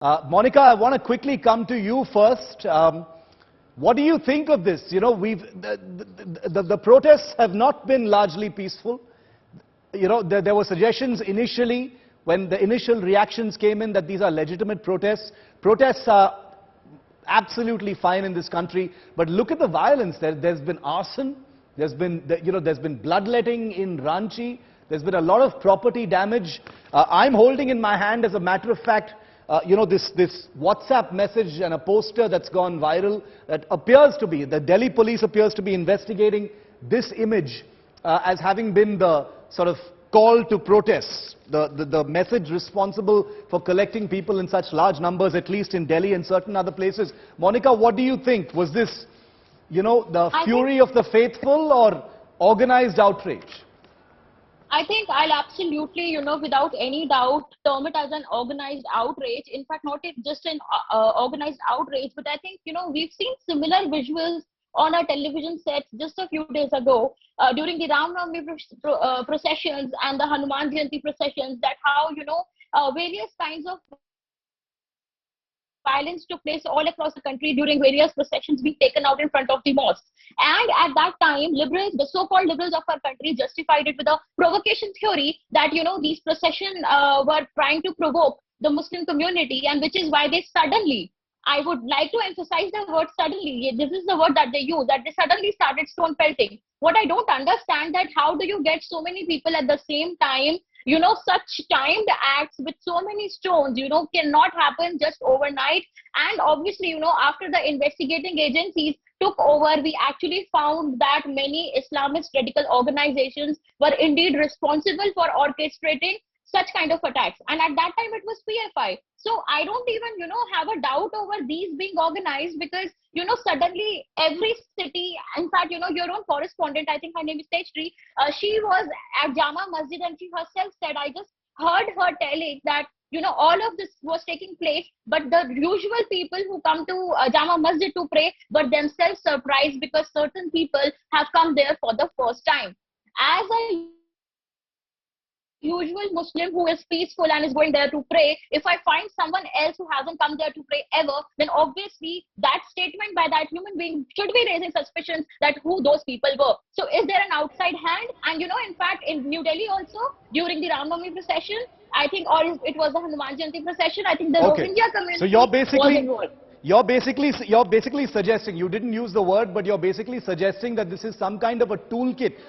Monica, I want to quickly come to you first. What do you think of this? You know, the protests have not been largely peaceful. You know, there were suggestions initially, when the initial reactions came in, that these are legitimate protests. Protests are absolutely fine in this country, but look at the violence. There's been arson, there's been bloodletting in Ranchi, there's been a lot of property damage. I'm holding in my hand, as a matter of fact, this WhatsApp message and a poster that's gone viral that appears to be, the Delhi police appears to be investigating this image as having been the sort of call to protests, the message responsible for collecting people in such large numbers, at least in Delhi and certain other places. Monica, what do you think? Was this, the fury of the faithful or organized outrage? I think I'll absolutely, without any doubt, term it as an organized outrage. In fact, not just an organized outrage, but I think, we've seen similar visuals on our television sets just a few days ago during the Ram Navami processions and the Hanuman Jayanti processions, that how, various kinds of violence took place all across the country during various processions being taken out in front of the mosques. And at that time, liberals, the so-called liberals of our country, justified it with a provocation theory that, these processions were trying to provoke the Muslim community, and which is why they suddenly, I would like to emphasize the word suddenly, this is the word that they use, that they suddenly started stone pelting. What I don't understand, that how do you get so many people at the same time? Such timed acts with so many stones, cannot happen just overnight. And obviously, after the investigating agencies took over, we actually found that many Islamist radical organizations were indeed responsible for orchestrating such kind of attacks. And at that time, it was PFI. So I don't even, have a doubt over these being organized, because, suddenly every city, in fact, your own correspondent, I think her name is Tejri, she was at Jama Masjid, and she herself said, I just heard her telling that, all of this was taking place, but the usual people who come to Jama Masjid to pray were themselves surprised because certain people have come there for the first time. As a usual Muslim who is peaceful and is going there to pray, if I find someone else who hasn't come there to pray ever, then obviously that statement by that human being should be raising suspicions that who those people were. So is there an outside hand? And in fact, in New Delhi also, during the Ram Navami procession, I think, or it was the Hanuman Jayanti procession, I think the Rohingya community was involved. You're basically suggesting, you didn't use the word, but you're basically suggesting that this is some kind of a toolkit.